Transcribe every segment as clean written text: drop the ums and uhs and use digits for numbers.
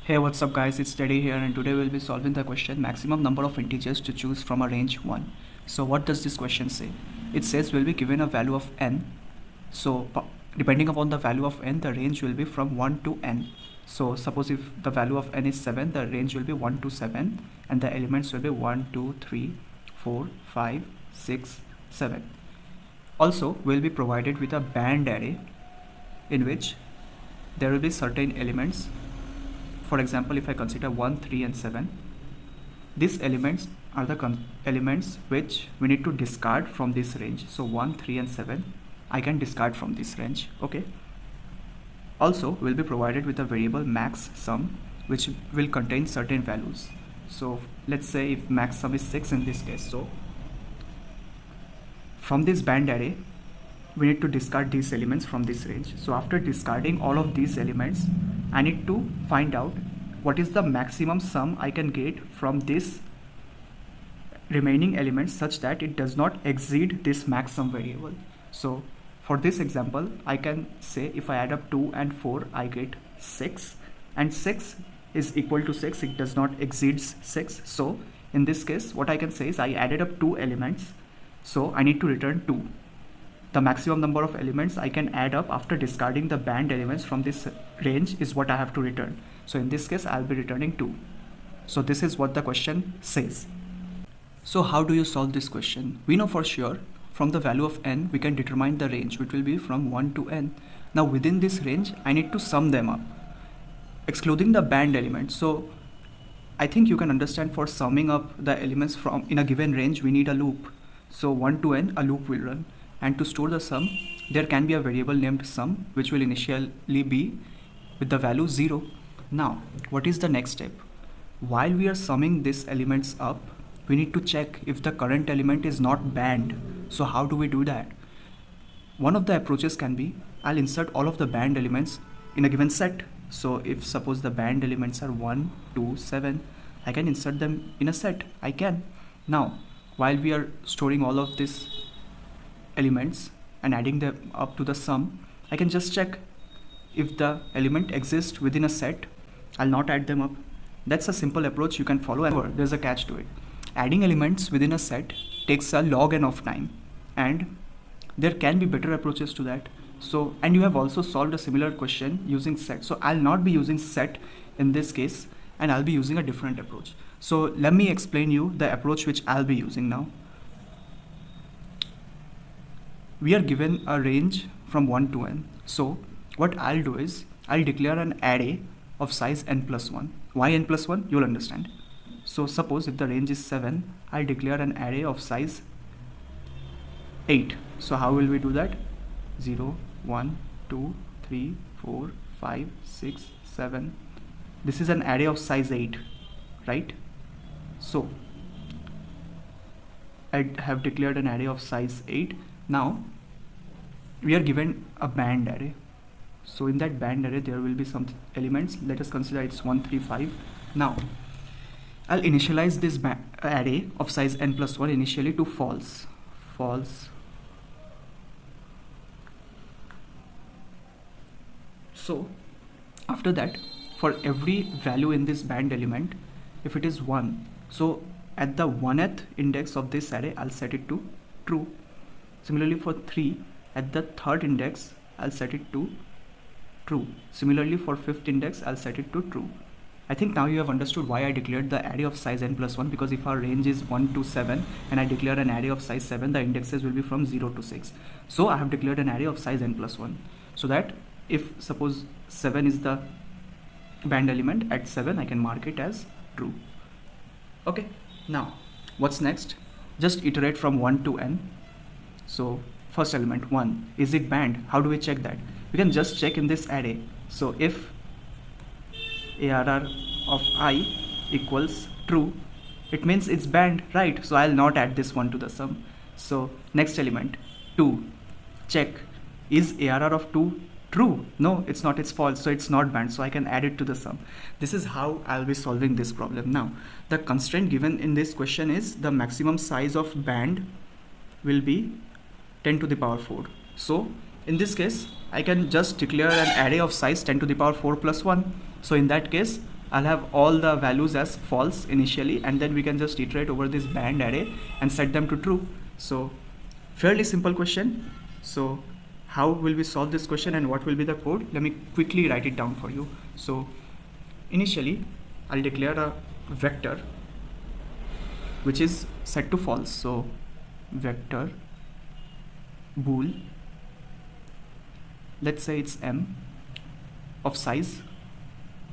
Hey, what's up guys, it's Teddy here and today we'll be solving the question maximum number of integers to choose from a range 1. So what does this question say? It says we'll be given a value of n. So depending upon the value of n, the range will be from 1 to n. So suppose if the value of n is 7, the range will be 1 to 7 and the elements will be 1, 2, 3, 4, 5, 6, 7. Also, we'll be provided with a band array in which there will be certain elements. For example, if I consider 1, 3 and 7, these elements are the elements which we need to discard from this range. So 1, 3 and 7 I can discard from this range. Okay. Also, we'll be provided with a variable max sum which will contain certain values. So let's say if max sum is 6 in this case. So from this band array we need to discard these elements from this range. So after discarding all of these elements, I need to find out what is the maximum sum I can get from this remaining elements such that it does not exceed this max sum variable. So for this example, I can say if I add up 2 and 4, I get 6, and 6 is equal to 6, it does not exceed 6. So in this case, what I can say is I added up 2 elements, so I need to return 2. The maximum number of elements I can add up after discarding the band elements from this range is what I have to return. So in this case, I'll be returning 2. So this is what the question says. So how do you solve this question? We know for sure from the value of n, we can determine the range, which will be from 1 to n. Now within this range, I need to sum them up, excluding the band elements. So I think you can understand for summing up the elements from in a given range, we need a loop. So 1 to n, a loop will run. And to store the sum, there can be a variable named sum which will initially be with the value 0. Now, what is the next step? While we are summing these elements up, we need to check if the current element is not banned. So how do we do that? One of the approaches can be, I'll insert all of the banned elements in a given set. So if suppose the banned elements are 1, 2, 7, I can insert them in a set. I can. Now, while we are storing all of these elements and adding them up to the sum, I can just check if the element exists within a set. I'll not add them up. That's a simple approach you can follow, and there's a catch to it. Adding elements within a set takes a log n of time, and there can be better approaches to that. So, and you have also solved a similar question using set. So I'll not be using set in this case, and I'll be using a different approach. So let me explain you the approach which I'll be using now. We are given a range from 1 to n. So what I'll do is I'll declare an array of size n plus 1. Why n plus 1? You'll understand. So suppose if the range is 7, I'll declare an array of size 8. So how will we do that? 0, 1, 2, 3, 4, 5, 6, 7. This is an array of size 8, right? So I have declared an array of size 8. Now we are given a band array. So in that band array there will be some elements. Let us consider it's 1, 3, 5. Now I'll initialize this array of size n plus 1 initially to false. False. So after that, for every value in this band element, if it is 1, so at the 1th index of this array, I'll set it to true. Similarly for 3, at the 3rd index, I'll set it to true. Similarly for 5th index, I'll set it to true. I think now you have understood why I declared the array of size n plus 1, because if our range is 1 to 7 and I declare an array of size 7, the indexes will be from 0 to 6. So I have declared an array of size n plus 1, so that if suppose 7 is the band element, at 7 I can mark it as true. Okay, now what's next? Just iterate from 1 to n. So first element 1, is it banned? How do we check that? We can just check in this array. So if ARR of I equals true, it means it's banned, right? So I'll not add this one to the sum. So next element 2, check, is ARR of 2 true? No, it's not, it's false, so it's not banned, so I can add it to the sum. This is how I'll be solving this problem. Now the constraint given in this question is the maximum size of band will be 10 to the power 4. So in this case, I can just declare an array of size 10 to the power 4 plus 1. So in that case, I'll have all the values as false initially, and then we can just iterate over this band array and set them to true. So fairly simple question. So how will we solve this question and what will be the code? Let me quickly write it down for you. So initially I'll declare a vector which is set to false. So vector bool, let's say it's m, of size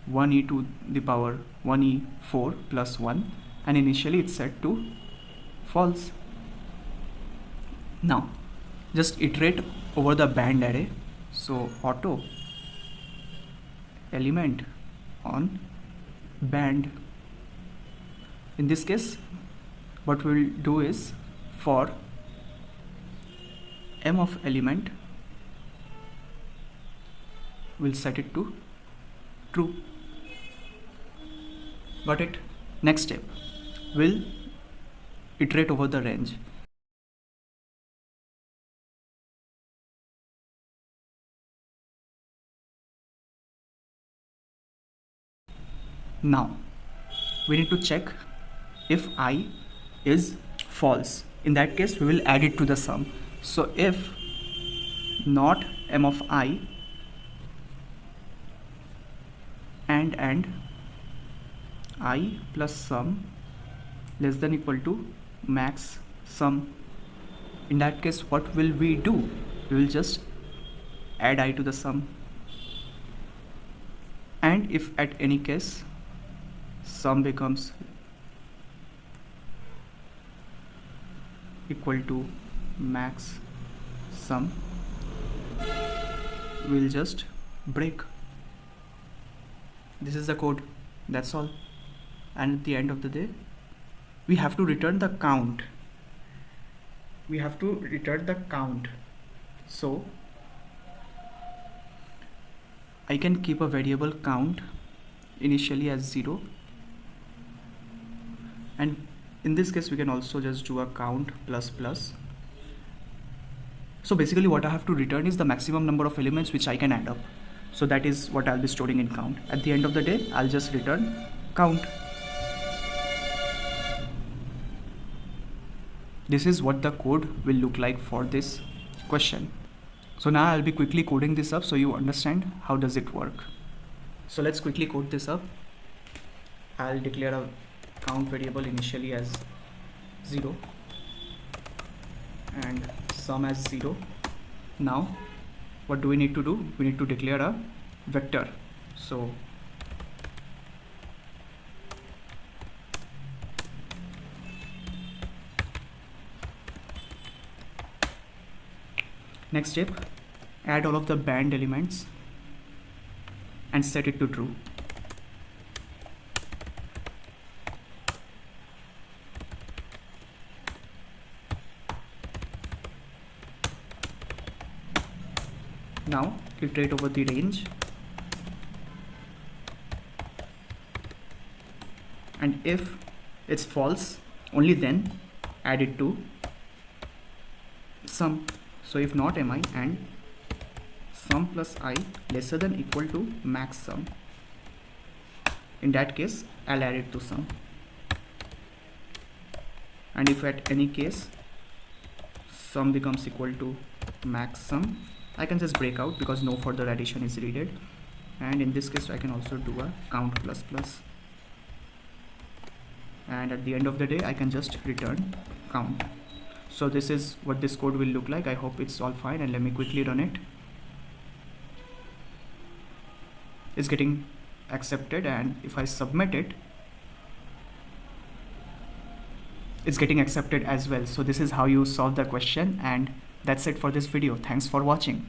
1e to the power 1e4 plus 1, and initially it's set to false. Now just iterate over the band array. So auto element on band. In this case what we'll do is, for m of element we'll set it to true. Got it? Next step, we'll iterate over the range. Now we need to check if I is false. In that case we will add it to the sum. So if not m of I and I plus sum less than equal to max sum, in that case what will we do? We will just add I to the sum. And if at any case sum becomes equal to max sum, we'll just break. This is the code, that's all. And at the end of the day we have to return the count. So I can keep a variable count initially as 0, and in this case we can also just do a count plus plus. So basically what I have to return is the maximum number of elements which I can add up. So that is what I'll be storing in count. At the end of the day I'll just return count. This is what the code will look like for this question. So now I'll be quickly coding this up so you understand how does it work. So let's quickly code this up. I'll declare a count variable initially as 0 and sum as 0. Now what do we need to do? We need to declare a vector. So next step, add all of the band elements and set it to true. Now iterate over the range, and if it's false, only then add it to sum. So if not mi and sum plus I lesser than equal to max sum, in that case I'll add it to sum. And if at any case sum becomes equal to max sum, I can just break out because no further addition is needed. And in this case I can also do a count plus plus, and at the end of the day I can just return count. So this is what this code will look like. I hope it's all fine, and let me quickly run it. It's getting accepted, and if I submit it, it's getting accepted as well. So this is how you solve the question, and that's it for this video. Thanks for watching.